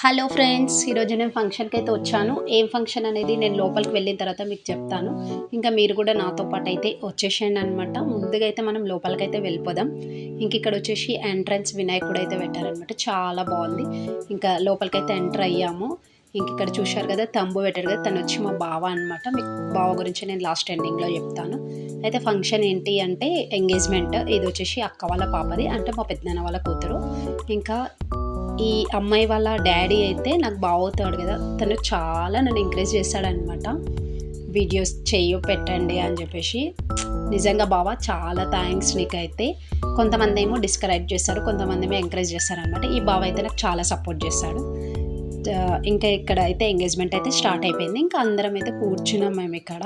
Hello friends, ఈరోజు నేను ఫంక్షన్కి అయితే వచ్చాను. ఏం ఫంక్షన్ అనేది నేను లోపలికి వెళ్ళిన తర్వాత మీకు చెప్తాను. ఇంకా మీరు కూడా నాతో పాటు అయితే వచ్చేసేయండి అనమాట. ముందుగా అయితే మనం లోపలికైతే వెళ్ళిపోదాం. ఇంక ఇక్కడ వచ్చేసి ఎంట్రన్స్ వినాయకుడు అయితే పెట్టారనమాట. చాలా బాగుంది. ఇంకా లోపలికైతే ఎంటర్ అయ్యాము. ఇంక ఇక్కడ చూశారు కదా, తంబు పెట్టారు కదా, తను వచ్చి మా బావ అనమాట. మీకు బావ గురించి నేను లాస్ట్ ఎండింగ్లో చెప్తాను. అయితే ఫంక్షన్ ఏంటి అంటే ఎంగేజ్మెంట్. ఇది వచ్చేసి అక్క వాళ్ళ పాపది, అంటే మా పెద్దనాన్న వాళ్ళ కూతురు. ఇంకా ఈ అమ్మాయి వాళ్ళ డాడీ అయితే నాకు బావవుతాడు కదా, తను చాలా నన్ను ఎంకరేజ్ చేశాడనమాట. వీడియోస్ పెట్టండి అని చెప్పేసి. నిజంగా బావ చాలా థ్యాంక్స్ నీకైతే. కొంతమంది ఏమో డిస్కరేజ్ చేస్తారు, కొంతమంది ఏమో ఎంకరేజ్ చేస్తారనమాట. ఈ బావ అయితే నాకు చాలా సపోర్ట్ చేశాడు. ఇంకా ఇక్కడ అయితే ఎంగేజ్మెంట్ అయితే స్టార్ట్ అయిపోయింది. ఇంకా అందరం అయితే కూర్చున్నాం మేము ఇక్కడ.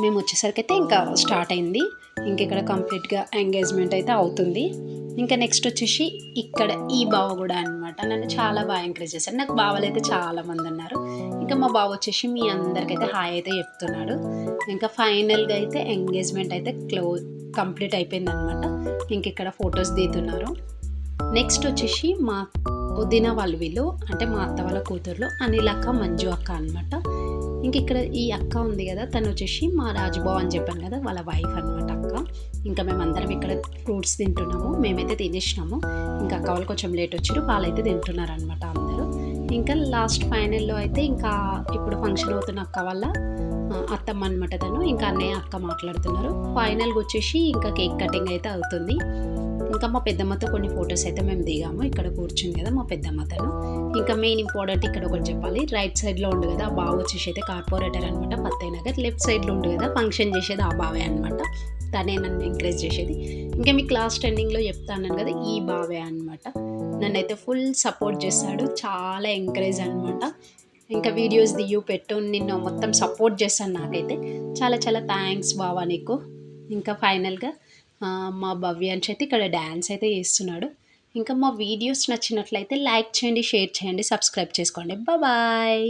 మేము వచ్చేసరికి అయితే ఇంకా స్టార్ట్ అయింది. ఇంక ఇక్కడ కంప్లీట్గా ఎంగేజ్మెంట్ అయితే అవుతుంది. ఇంకా నెక్స్ట్ వచ్చేసి ఇక్కడ ఈ బావ కూడా అనమాట నన్ను చాలా బాగా ఎంకరేజ్ చేశారు. నాకు బావలు అయితే చాలామంది ఉన్నారు. ఇంకా మా బావ వచ్చేసి మీ అందరికైతే హాయ్ అయితే చెప్తున్నాడు. ఇంకా ఫైనల్గా అయితే ఎంగేజ్మెంట్ అయితే కంప్లీట్ అయిపోయింది అనమాట. ఇంక ఇక్కడ ఫొటోస్ దిగుతున్నారు. నెక్స్ట్ వచ్చేసి మా వదిన వాళ్ళు వీళ్ళు, అంటే మా అత్త వాళ్ళ కూతుర్లు అనిల్ అక్క, మంజు అక్క అనమాట. ఇంక ఇక్కడ ఈ అక్క ఉంది కదా, తను వచ్చేసి మా రాజుబావ అని చెప్పాను కదా, వాళ్ళ వైఫ్ అనమాట అక్క. ఇంకా మేమందరం ఇక్కడ ఫ్రూట్స్ తింటున్నాము. మేమైతే తినేసినాము. ఇంకా అక్క వాళ్ళు కొంచెం లేట్ వచ్చారు, వాళ్ళైతే తింటున్నారు అనమాట అందరూ. ఇంకా లాస్ట్ ఫైనల్లో అయితే ఇంకా ఇప్పుడు ఫంక్షన్ అవుతున్న అక్క వాళ్ళ అత్తమ్మ అనమాట తను. ఇంకా అన్నయ్య అక్క మాట్లాడుతున్నారు. ఫైనల్గా వచ్చేసి ఇంకా కేక్ కటింగ్ అయితే అవుతుంది. ఇంకా మా పెద్దమ్మతో కొన్ని ఫొటోస్ అయితే మేము దిగాము. ఇక్కడ కూర్చుంది కదా మా పెద్దమ్మతను. ఇంకా మెయిన్ ఇంపార్టెంట్ ఇక్కడ ఒకటి చెప్పాలి. రైట్ సైడ్లో ఉండు కదా, ఆ బావ వచ్చేసి అయితే కార్పొరేటర్ అనమాట, ఫత్తయ్య నగర్. లెఫ్ట్ సైడ్లో ఉండు కదా, ఫంక్షన్ చేసేది ఆ బావే అనమాట. తనే నన్ను ఎంకరేజ్ చేసేది. ఇంకా మీకు లాస్ట్ ఎండింగ్లో చెప్తాను కదా, ఈ బావే అనమాట. నన్నైతే ఫుల్ సపోర్ట్ చేస్తాడు, చాలా ఎంకరేజ్ అనమాట. ఇంకా వీడియోస్ పెట్టు, నిన్ను మొత్తం సపోర్ట్ చేస్తాను. నాకైతే చాలా చాలా థ్యాంక్స్ బావా నీకు. ఇంకా ఫైనల్గా మా భవ్యాంశ్ అయితే ఇక్కడ డ్యాన్స్ అయితే చేస్తున్నాడు. ఇంకా మా వీడియోస్ నచ్చినట్లయితే లైక్ చేయండి, షేర్ చేయండి, సబ్స్క్రైబ్ చేసుకోండి. బాయ్.